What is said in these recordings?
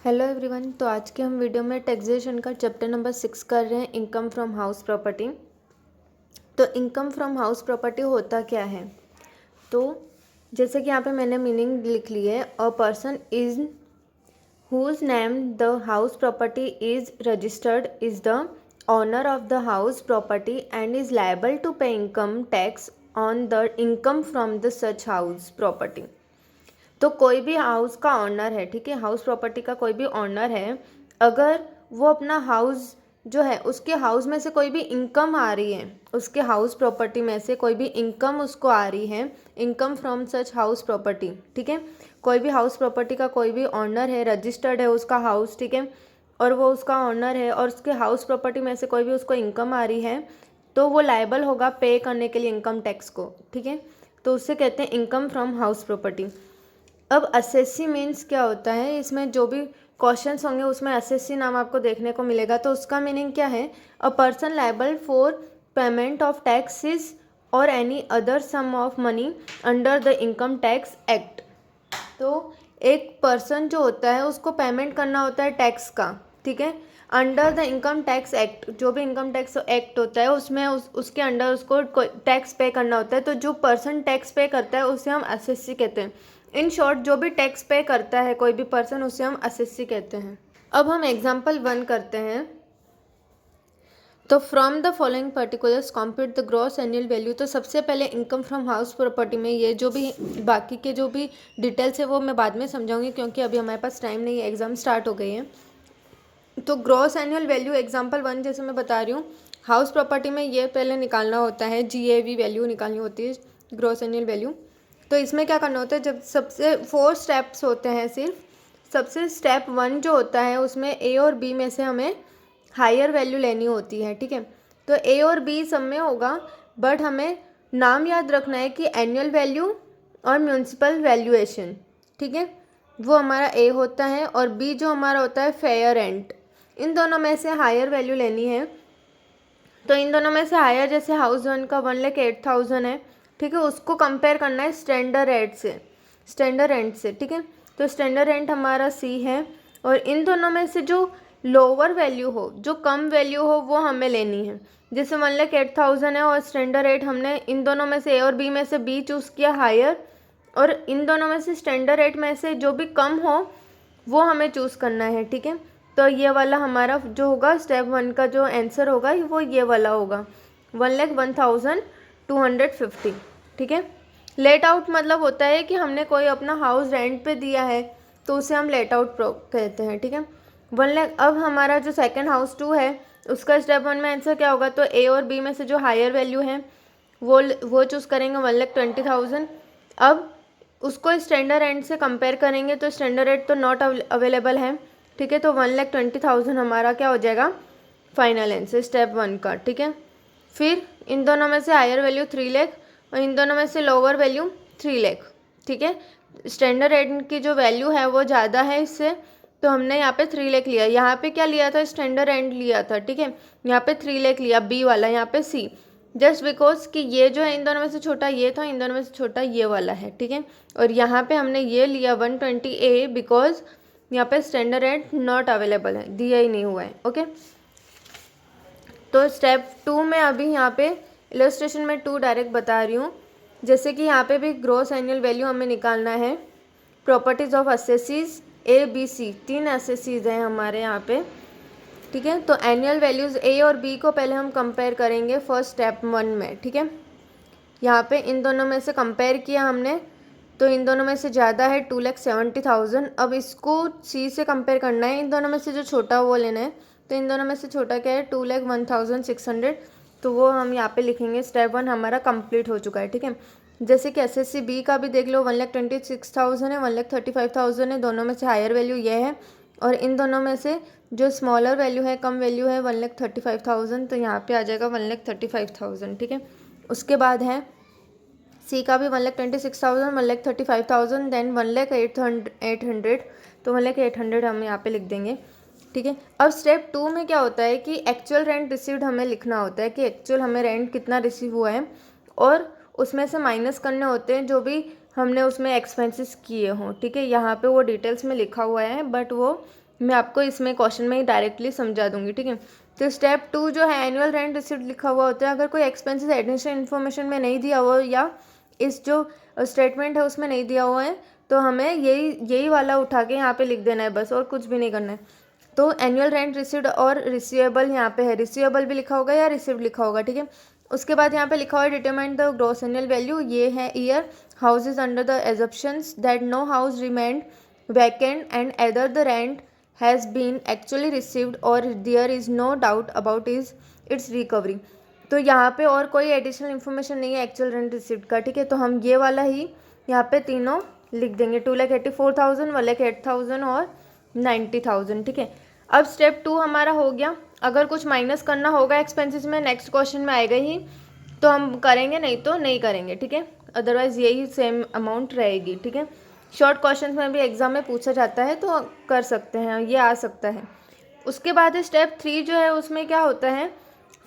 Hello everyone. तो आज के हम वीडियो में टैक्सेशन का चैप्टर नंबर 6 कर रहे हैं, इनकम फ्रॉम हाउस प्रॉपर्टी। तो इनकम फ्रॉम हाउस प्रॉपर्टी होता क्या है? तो जैसे कि यहाँ पे मैंने मीनिंग लिख ली है, a person is whose name the house property is registered is the owner of the house property and is liable to pay income tax on the income from the such house property। तो कोई भी house का honour है, ठीक है, house property का कोई भी ऑनर है, अगर वो अपना हाउस जो है उसके हाउस में से कोई भी इनकम आ रही है, उसके हाउस प्रॉपर्टी में से कोई भी इनकम उसको आ रही है, income from such house property, ठीक है, कोई भी हाउस प्रॉपर्टी का कोई भी ऑनर है, रजिस्टर्ड है उसका हाउस, ठीक है, और वो उसका ऑनर है और उसके हाउस प्रॉपर्टी में से कोई भी उसको इनकम आ रही है, तो वो लायबल होगा पे करने के लिए इनकम टैक्स को, ठीक है। तो उससे कहते हैं इनकम फ्रॉम हाउस प्रॉपर्टी। अब असेसी मीन्स क्या होता है, इसमें जो भी क्वेश्चंस होंगे उसमें असेसी नाम आपको देखने को मिलेगा। तो उसका मीनिंग क्या है? A person liable for payment of taxes और any other sum of money under the income tax act. तो एक पर्सन जो होता है उसको पेमेंट करना होता है टैक्स का, ठीक है, under the income tax act. जो भी इनकम टैक्स एक्ट होता है उसमें उसके अंडर उसको टैक्स पे करना होता है। तो जो पर्सन टैक्स पे करता है उसे हम असेसी कहते हैं। इन शॉर्ट जो भी टैक्स पे करता है कोई भी पर्सन उसे हम असेसी कहते हैं। अब हम एग्जाम्पल 1 करते हैं। तो from the following particulars compute the gross annual value. तो सबसे पहले इनकम फ्रॉम हाउस प्रॉपर्टी में ये जो भी बाकी के जो भी डिटेल्स है वो मैं बाद में समझाऊंगी, क्योंकि अभी हमारे पास टाइम नहीं है, एग्जाम स्टार्ट हो गई है। तो ग्रॉस एनुअल वैल्यू एग्जाम्पल 1 जैसे मैं बता रही हूँ, हाउस प्रॉपर्टी में ये पहले निकालना होता है, GAV वैल्यू निकालनी होती है, ग्रॉस एनुअल वैल्यू। तो इसमें क्या करना होता है, जब सबसे 4 स्टेप्स होते हैं सिर्फ। सबसे स्टेप 1 जो होता है उसमें A और B में से हमें हायर वैल्यू लेनी होती है, ठीक है। तो A और B सब में होगा, बट हमें नाम याद रखना है कि एनुअल वैल्यू और म्यूनसिपल वैल्यूएशन, ठीक है, वो हमारा A होता है और B जो हमारा होता है फेयर रेंट। इन दोनों में से हायर वैल्यू लेनी है। तो इन दोनों में से हायर जैसे हाउस 1 का 1,08,000 है, ठीक है, उसको कंपेयर करना है स्टैंडर्ड रेट से, स्टैंडर्ड रेंट से, ठीक है। तो स्टैंडर्ड रेंट हमारा C है और इन दोनों में से जो लोअर वैल्यू हो, जो कम वैल्यू हो, वो हमें लेनी है। जैसे 1,08,000 है और स्टैंडर्ड रेट हमने इन दोनों में से A और B में से B चूज़ किया हायर, और इन दोनों में से स्टैंडर्ड रेट में से जो भी कम हो वो हमें चूज़ करना है, ठीक है। तो ये वाला हमारा जो होगा स्टेप 1 का जो आंसर होगा वो ये वाला होगा, 1,01,250, ठीक है। लेट आउट मतलब होता है कि हमने कोई अपना हाउस रेंट पे दिया है तो उसे हम लेट आउट कहते हैं, ठीक है। 1,00,000। अब हमारा जो सेकंड हाउस 2 है उसका स्टेप 1 में आंसर क्या होगा? तो A और B में से जो हायर वैल्यू है वो चूज़ करेंगे, 1,20,000। अब उसको स्टैंडर्ड रेंट से कंपेयर करेंगे तो स्टैंडर्ड रेट तो नॉट अवेलेबल है, ठीक है। तो 1,20,000 हमारा क्या हो जाएगा फाइनल आंसर स्टेप 1 का, ठीक है। फिर इन दोनों में से हायर वैल्यू 3 लाख और इन दोनों में से लोअर वैल्यू 3 लाख, ठीक है। स्टैंडर्ड रेट की जो वैल्यू है वो ज़्यादा है इससे, तो हमने यहाँ पे 3 लाख लिया। यहाँ पे क्या लिया था? स्टैंडर्ड रेंट लिया था, ठीक है। यहाँ पे 3 लाख लिया B वाला, यहाँ पे C, जस्ट बिकॉज कि ये जो है इन दोनों में से छोटा ये था, इन दोनों में से छोटा ये वाला है, ठीक है। और यहाँ पे हमने ये लिया 120A बिकॉज यहाँ पे स्टैंडर्ड रेट नॉट अवेलेबल है, दिया ही नहीं हुआ है, ओके। तो स्टेप 2 में अभी यहाँ पे इलस्ट्रेशन में 2 डायरेक्ट बता रही हूँ। जैसे कि यहाँ पे भी ग्रॉस एनुअल वैल्यू हमें निकालना है। Properties of assessees ABC, 3 assessees हैं हमारे यहाँ पे, ठीक है। तो एनुअल वैल्यूज़ A और B को पहले हम कंपेयर करेंगे फर्स्ट स्टेप 1 में, ठीक है। यहाँ पे इन दोनों में से कंपेयर किया हमने, तो इन दोनों में से ज़्यादा है 2,70,000। अब इसको C से कंपेयर करना है, इन दोनों में से जो छोटा वो लेना है। तो इन दोनों में से छोटा क्या है? 2,01,600। तो वो हम यहाँ पे लिखेंगे। स्टेप 1 हमारा कंप्लीट हो चुका है, ठीक है। जैसे कि SSC B का भी देख लो, 1,26,000 है, 1,35,000 है, दोनों में से हायर वैल्यू ये है और इन दोनों में से जो स्मॉलर वैल्यू है, कम वैल्यू है, 1,35,000। तो यहाँ पे आ जाएगा 1,35,000, ठीक है। उसके बाद है C का भी 1,26,000, 1,35,000, देन 1,08,000। तो 1,08,000 हम यहाँ पे लिख देंगे, ठीक है। अब स्टेप 2 में क्या होता है कि एक्चुअल रेंट रिसीव्ड हमें लिखना होता है कि एक्चुअल हमें रेंट कितना रिसीव हुआ है और उसमें से माइनस करने होते हैं जो भी हमने उसमें एक्सपेंसेस किए हों, ठीक है। यहाँ पे वो डिटेल्स में लिखा हुआ है, बट वो मैं आपको इसमें क्वेश्चन में ही डायरेक्टली समझा दूंगी, ठीक है। तो स्टेप 2 जो है एनुअल रेंट रिसिप्ट लिखा हुआ होता है। अगर कोई एक्सपेंसेस एडिशनल इन्फॉर्मेशन में नहीं दिया हुआ या इस जो स्टेटमेंट है उसमें नहीं दिया हुआ है तो हमें यही वाला उठा के यहाँ पे लिख देना है बस, और कुछ भी नहीं करना है। तो एनुअल रेंट रिसिप्ट और रिसीवेबल यहाँ पे है, रिसीवेबल भी लिखा होगा या रिसिप्ट लिखा होगा, ठीक है। उसके बाद यहाँ पे लिखा हुआ है determine the gross annual value, ये है year house is under the assumptions that no house remained vacant and either the rent has been actually received और there is no doubt about its recovery. तो यहाँ पे और कोई additional information नहीं है एक्चुअल रेंट रिसिप्ट का, ठीक है। तो हम ये वाला ही यहाँ पे तीनों लिख देंगे, 2,84,000, 1,08,000 और 90,000, ठीक है। अब स्टेप 2 हमारा हो गया। अगर कुछ माइनस करना होगा एक्सपेंसेस में नेक्स्ट क्वेश्चन में आएगा ही तो हम करेंगे, नहीं तो नहीं करेंगे, ठीक है। अदरवाइज यही सेम अमाउंट रहेगी, ठीक है। शॉर्ट क्वेश्चन में भी एग्जाम में पूछा जाता है तो कर सकते हैं, ये आ सकता है। उसके बाद स्टेप 3 जो है उसमें क्या होता है,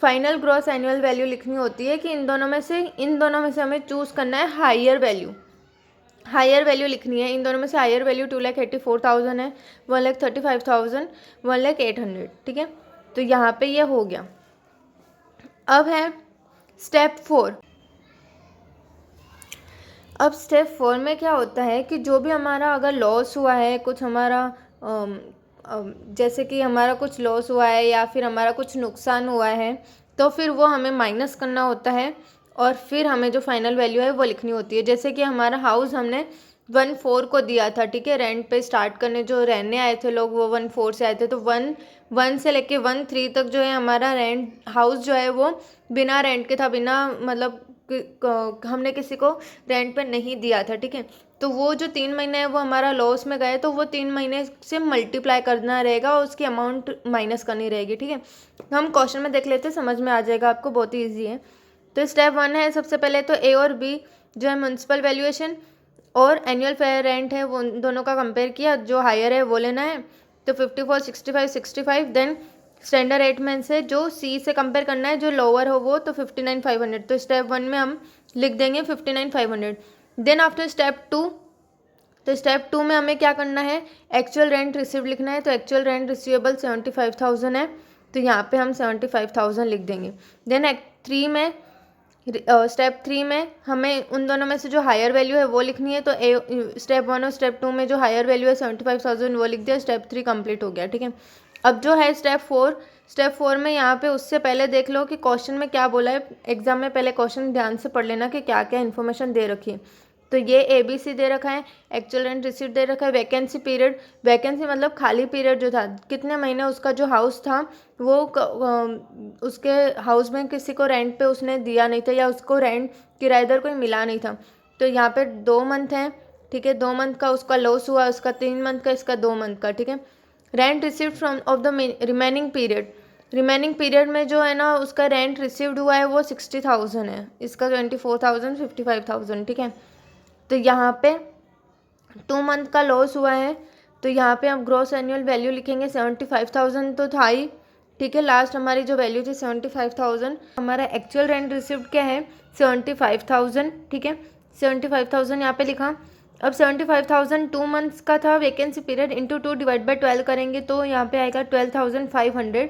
फाइनल ग्रॉस एनुअल वैल्यू लिखनी होती है कि इन दोनों में से हमें चूज़ करना है हायर वैल्यू लिखनी है। इन दोनों में से हायर वैल्यू 2,84,000 है, 1,35,000, 1,08,000, ठीक है। तो यहाँ पे ये हो गया। अब है स्टेप 4। अब स्टेप 4 में क्या होता है कि जो भी हमारा अगर लॉस हुआ है, कुछ हमारा जैसे कि हमारा कुछ लॉस हुआ है या फिर हमारा कुछ नुकसान हुआ है तो फिर वो हमें माइनस करना होता है और फिर हमें जो फाइनल वैल्यू है वो लिखनी होती है। जैसे कि हमारा हाउस हमने 1,4 को दिया था, ठीक है। रेंट पे स्टार्ट करने जो रहने आए थे लोग वो 1,4 से आए थे, तो 1 से लेके 1,3 तक जो है हमारा रेंट हाउस जो है वो बिना रेंट के था, बिना मतलब हमने किसी को रेंट पे नहीं दिया था, ठीक है। तो वो जो 3 महीने है वो हमारा लॉस में गए तो वो 3 महीने से मल्टीप्लाई करना रहेगा और उसकी अमाउंट माइनस करनी रहेगी, ठीक है। हम क्वेश्चन में देख लेते हैं, समझ में आ जाएगा आपको, बहुत ही ईजी है। तो स्टेप 1 है सबसे पहले तो ए और बी जो है म्यूनसिपल वैल्यूएशन और एनुअल फेयर रेंट है वो दोनों का कंपेयर किया, जो हायर है वो लेना है। तो 54, 65, 65 देन स्टैंडर्ड रेट में से जो सी से कंपेयर करना है, जो लोअर हो वो, तो 59,500। तो स्टेप 1 में हम लिख देंगे 59,500। देन आफ्टर स्टेप 2, तो स्टेप 2 में हमें क्या करना है, एक्चुअल रेंट रिसीव लिखना है। तो एक्चुअल रेंट रिसीवेबल 75,000 है, तो यहाँ पे हम 75,000 लिख देंगे। देन स्टेप 3 में हमें उन दोनों में से जो हायर वैल्यू है वो लिखनी है। तो स्टेप 1 और स्टेप 2 में जो हायर वैल्यू है 75,000 वो लिख दिया, स्टेप 3 कंप्लीट हो गया, ठीक है। अब जो है स्टेप 4 में यहाँ पे उससे पहले देख लो कि क्वेश्चन में क्या बोला है। एग्जाम में पहले क्वेश्चन ध्यान से पढ़ लेना कि क्या क्या इन्फॉर्मेशन दे रखी है। तो ये ABC दे रखा है, एक्चुअल रेंट रिसीट दे रखा है, वैकेंसी पीरियड, वैकेंसी मतलब खाली पीरियड जो था, कितने महीने उसका जो हाउस था वो उसके हाउस में किसी को रेंट पे उसने दिया नहीं था या उसको रेंट किराएदार कोई मिला नहीं था। तो यहाँ पे 2 मंथ हैं, ठीक है। 2 मंथ का उसका लॉस हुआ, उसका 3 मंथ का, इसका 2 मंथ का, ठीक है। Rent received from of the remaining period में जो है ना उसका रेंट रिसीव्ड हुआ है वो 60,000 है, इसका 24,000, 55,000, ठीक है। तो यहाँ पे 2 मंथ का लॉस हुआ है, तो यहाँ पे हम ग्रॉस एनुअल वैल्यू लिखेंगे 75,000 तो था ही, ठीक है। लास्ट हमारी जो वैल्यू थी 75,000, हमारा एक्चुअल रेंट रिसीव्ड क्या है 75,000, ठीक है। 75,000 यहाँ पे लिखा। अब 75,000 2 मंथ्स का था, vacancy period into 2 divide by 12 करेंगे तो यहाँ पे आएगा 12,500।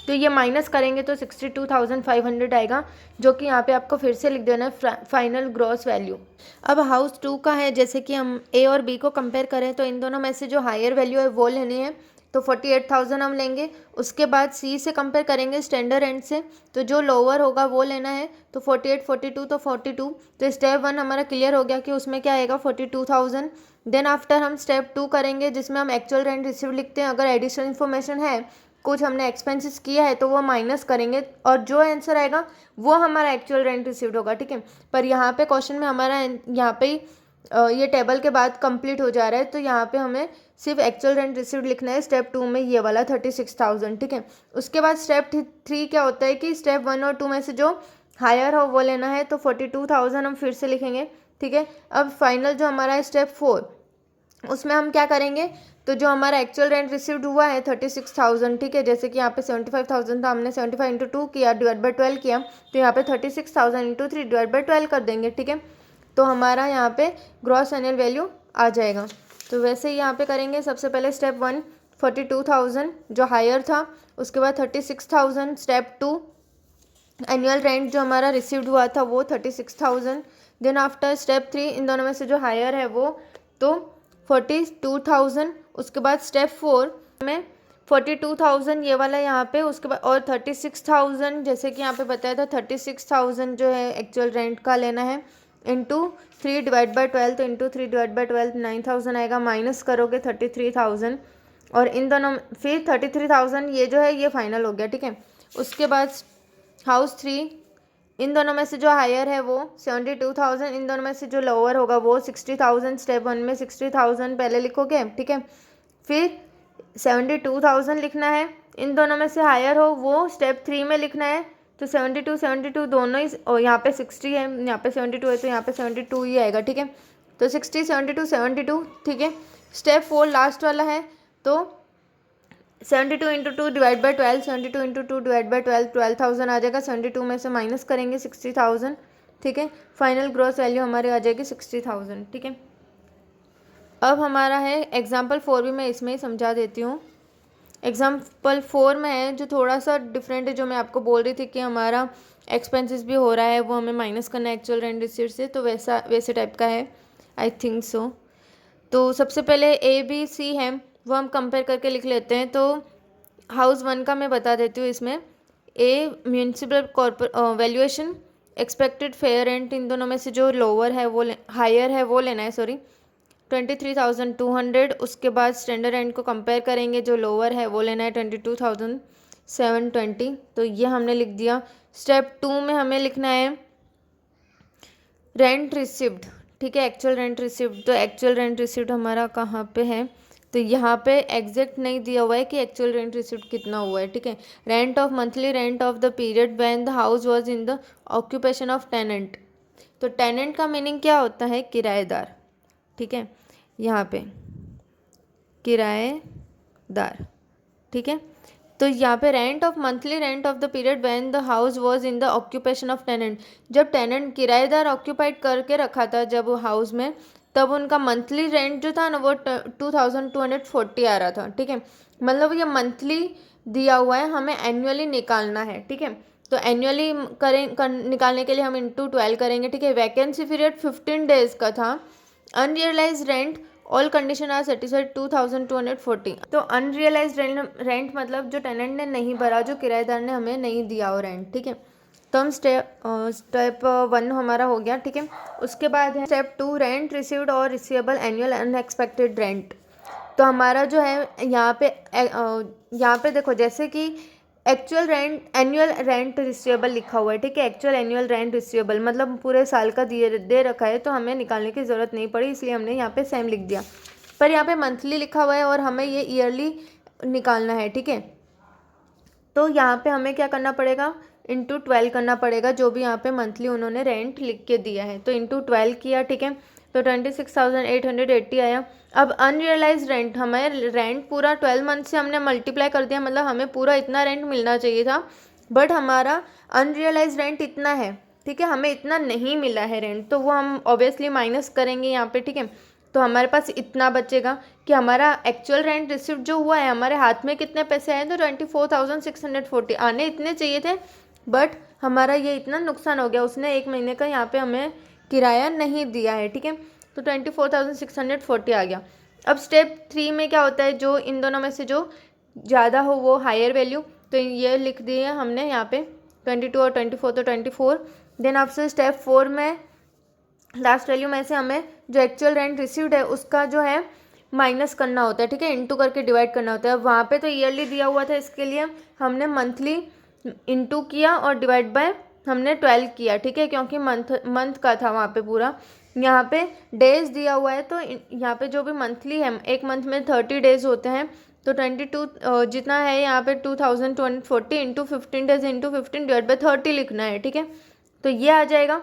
तो ये माइनस करेंगे तो 62,500 आएगा, जो कि यहाँ पे आपको फिर से लिख देना है फाइनल ग्रॉस वैल्यू। अब हाउस 2 का है, जैसे कि हम A और B को कंपेयर करें तो इन दोनों में से जो हायर वैल्यू है वो लेनी है। तो 48,000 हम लेंगे। उसके बाद C से कंपेयर करेंगे स्टैंडर्ड रेंट से, तो जो लोअर होगा वो लेना है। तो 48, 42 तो 42। तो स्टेप 1 हमारा क्लियर हो गया कि उसमें क्या आएगा 42,000। देन आफ्टर हम स्टेप 2 करेंगे जिसमें हम एक्चुअल रेंट रिसीव लिखते हैं। अगर एडिशनल इन्फॉर्मेशन है, कुछ हमने एक्सपेंसेस किया है तो वो माइनस करेंगे और जो आंसर आएगा वो हमारा एक्चुअल रेंट रिसीव्ड होगा, ठीक है। पर यहाँ पे क्वेश्चन में हमारा यहाँ पे ये टेबल के बाद कंप्लीट हो जा रहा है, तो यहाँ पे हमें सिर्फ एक्चुअल रेंट रिसीव्ड लिखना है स्टेप 2 में, ये वाला 36,000, ठीक है। उसके बाद स्टेप 3 क्या होता है कि स्टेप 1 और 2 में से जो हायर हो वो लेना है। तो 42,000 हम फिर से लिखेंगे, ठीक है। अब फाइनल जो हमारा है स्टेप 4, उसमें हम क्या करेंगे, तो जो हमारा एक्चुअल रेंट रिसीव्ड हुआ है 36,000, ठीक है। जैसे कि यहाँ पे 75,000 था, हमने 75 इंटू 2 किया डिवाइड बाई 12 किया, तो यहाँ पे 36,000 इंटू 3 डिवाइड बाई 12 कर देंगे, ठीक है। तो हमारा यहाँ पे ग्रॉस एनुअल वैल्यू आ जाएगा। तो वैसे ही यहाँ पे करेंगे। सबसे पहले स्टेप 1 42,000 जो हायर था, उसके बाद 36,000 स्टेप 2 एनुअल रेंट जो हमारा रिसीव्ड हुआ था वो 36,000। देन आफ्टर स्टेप 3 इन दोनों में से जो हायर है वो तो 42,000। उसके बाद स्टेप 4 में 42,000 ये वाला यहाँ पे, उसके बाद और 36,000 जैसे कि यहाँ पे बताया था 36,000 जो है एक्चुअल रेंट का लेना है इंटू 3 डिवाइड बाई 12, तो इंटू 3 डिवाइड बाई 12 9,000 आएगा, माइनस करोगे 33,000 और इन दोनों फिर 33,000 ये जो है ये फाइनल हो गया, ठीक है। उसके बाद हाउस 3 इन दोनों में से जो हायर है वो 72,000, इन दोनों में से जो लोअर होगा वो 60,000। स्टेप 1 में 60,000 पहले लिखोगे, ठीक है, फिर 72,000 लिखना है, इन दोनों में से हायर हो वो स्टेप 3 में लिखना है, तो 72 दोनों ही, और यहाँ पे 60 है, यहाँ पे 72 है, तो यहाँ पे 72 ही आएगा, ठीक है। तो 60 72, ठीक है। स्टेप 4 लास्ट वाला है, तो 72 into 2 divide by 12, 72 into 2 divide by 12, 12,000 आ जाएगा। 72 में से माइनस करेंगे 60,000, ठीक है। फाइनल ग्रॉस वैल्यू हमारी आ जाएगी 60,000, ठीक है। अब हमारा है एग्जाम्पल 4 भी मैं इसमें ही समझा देती हूँ। एग्जाम्पल 4 में है जो थोड़ा सा डिफरेंट है, जो मैं आपको बोल रही थी कि हमारा एक्सपेंसेस भी हो रहा है वो हमें माइनस करना है एक्चुअल रेंट रिसीट से, तो वैसे टाइप का है, आई थिंक सो। तो सबसे पहले ए बी सी है वो हम कंपेयर करके लिख लेते हैं। तो हाउस 1 का मैं बता देती हूँ। इसमें a municipal valuation, expected fair rent, इन दोनों में से जो लोअर है वो हायर है वो लेना है, सॉरी 23,200। उसके बाद स्टैंडर्ड रेंट को कंपेयर करेंगे, जो लोअर है वो लेना है 22,720, तो ये हमने लिख दिया। स्टेप 2 में हमें लिखना है रेंट रिसिव्ड, ठीक है, एक्चुअल रेंट रिसिव्ड। तो एक्चुअल रेंट रिसिव्ड हमारा कहाँ पे है, तो यहाँ पे एग्जैक्ट नहीं दिया हुआ है कि एक्चुअल रेंट रिसिव्ड कितना हुआ है, ठीक है। Rent of monthly rent of the period when the house was in the occupation of tenant. तो टेनेंट का मीनिंग क्या होता है, किराएदार, ठीक है, यहाँ पे किराएदार, ठीक है। तो यहाँ पे rent of monthly rent of the period when the house was in the occupation of tenant, जब टेनेंट किराएदार ऑक्यूपाइड करके रखा था जब हाउस में, तब उनका मंथली रेंट जो था ना वो 2,240 आ रहा था, ठीक है। मतलब ये मंथली दिया हुआ है, हमें एनुअली निकालना है, ठीक है। तो एनुअली निकालने के लिए हम इंटू 12 करेंगे, ठीक है। वैकेंसी पीरियड 15 डेज का था। Unrealise rent all condition are satisfied 2,240। तो अनरियलाइज रेंट मतलब जो टेनेंट ने नहीं भरा, जो किराएदार ने हमें नहीं दिया हो रेंट, ठीक है। तो हम स्टेप 1 हमारा हो गया, ठीक है। उसके बाद है स्टेप 2 रेंट रिसीव्ड और रिसीवेबल एनुअल अनएक्सपेक्टेड रेंट। तो हमारा जो है यहाँ पे देखो, जैसे कि actual rent annual rent receivable लिखा हुआ है, ठीक है। एक्चुअल एनुअल रेंट रिसीवेबल मतलब पूरे साल का दे रखा है, तो हमें निकालने की ज़रूरत नहीं पड़ी, इसलिए हमने यहाँ पे सेम लिख दिया। पर यहाँ पे मंथली लिखा हुआ है और हमें ये ईयरली निकालना है, ठीक है। तो यहाँ पे हमें क्या करना पड़ेगा, इंटू 12 करना पड़ेगा, जो भी यहाँ पे मंथली उन्होंने रेंट लिख के दिया है। तो इंटू 12 किया, ठीक है, तो 26,880 आया। अब अनरियलाइज रेंट, हमें रेंट पूरा 12 मंथ से हमने मल्टीप्लाई कर दिया, मतलब हमें पूरा इतना रेंट मिलना चाहिए था, बट हमारा अनरियलाइज रेंट इतना है, ठीक है, हमें इतना नहीं मिला है रेंट, तो वो हम ऑब्वियसली माइनस करेंगे यहाँ पे, ठीक है। तो हमारे पास इतना बचेगा कि हमारा एक्चुअल रेंट रिसीव जो हुआ है, हमारे हाथ में कितने पैसे आए, तो 24,640 आने इतने चाहिए थे, बट हमारा ये इतना नुकसान हो गया, उसने 1 महीने का यहाँ पे हमें किराया नहीं दिया है, ठीक है। तो 24,640 आ गया। अब स्टेप 3 में क्या होता है, जो इन दोनों में से जो ज़्यादा हो वो हायर वैल्यू, तो ये लिख दिए हमने यहाँ पे 22 और 24, तो 24। देन आपसे स्टेप 4 में लास्ट वैल्यू में से हमें जो एक्चुअल रेंट रिसीव्ड है उसका जो है माइनस करना होता है, ठीक है, इंटू करके डिवाइड करना होता है। वहाँ पे तो ईयरली दिया हुआ था, इसके लिए हमने मंथली इंटू किया और डिवाइड बाय हमने 12 किया, ठीक है, क्योंकि मंथ का था वहाँ पे पूरा। यहाँ पे डेज दिया हुआ है, तो यहाँ पे जो भी मंथली है, एक मंथ में 30 डेज होते हैं, तो 22 जितना है यहाँ पे 2,240 into 15 days into 15 divide by 30 लिखना है, ठीक है। तो ये आ जाएगा,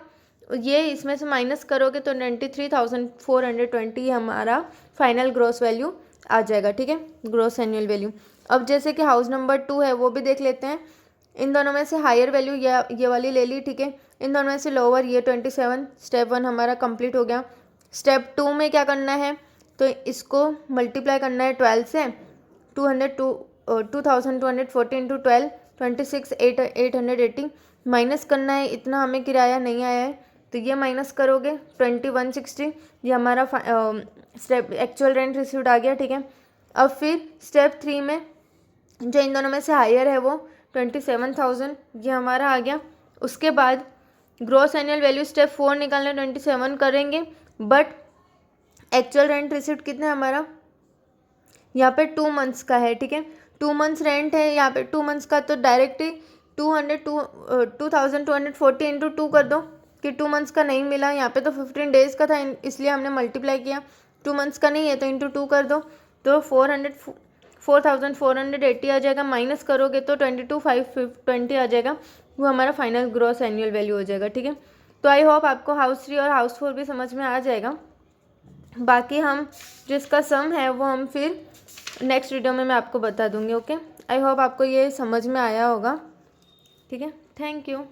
ये इसमें से माइनस करोगे तो 93,420 हमारा फाइनल ग्रॉस वैल्यू आ जाएगा, ठीक है, ग्रॉस एनुअल वैल्यू। अब जैसे कि हाउस नंबर 2 है वो भी देख लेते हैं। इन दोनों में से हायर वैल्यू ये वाली ले ली, ठीक है। इन दोनों में से लोअर ये 27। स्टेप 1 हमारा कंप्लीट हो गया। स्टेप 2 में क्या करना है, तो इसको मल्टीप्लाई करना है 12 से, 2240 इंटू 12 26,880 माइनस करना है। इतना हमें किराया नहीं आया है तो ये माइनस करोगे 2160, ये हमारा स्टेप एक्चुअल रेंट रिसीव्ड आ गया। ठीक है, अब फिर स्टेप 3 में जो इन दोनों में से हायर है वो 27,000, ये हमारा आ गया। उसके बाद ग्रॉस एनुअल वैल्यू स्टेप 4 निकालना 27 करेंगे, बट एक्चुअल रेंट रिसिप्ट कितना है हमारा, यहाँ पे 2 मंथ्स का है। ठीक है, 2 मंथ्स रेंट है यहाँ पे 2 मंथ्स का, तो डायरेक्टली 2240 इंटू 2 कर दो कि 2 मंथ्स का नहीं मिला। यहाँ पे तो 15 डेज़ का था इसलिए हमने मल्टीप्लाई किया, 2 मंथ्स का नहीं है तो इंटू 2 कर दो, तो 4480 आ जाएगा। माइनस करोगे तो 22,520 आ जाएगा, वो हमारा फाइनल ग्रॉस एनुअल वैल्यू हो जाएगा। ठीक है, तो आई होप आपको हाउस 3 और हाउस 4 भी समझ में आ जाएगा। बाकी हम जिसका सम है वो हम फिर नेक्स्ट वीडियो में मैं आपको बता दूंगी। ओके, आई होप आपको ये समझ में आया होगा। ठीक है, थैंक यू।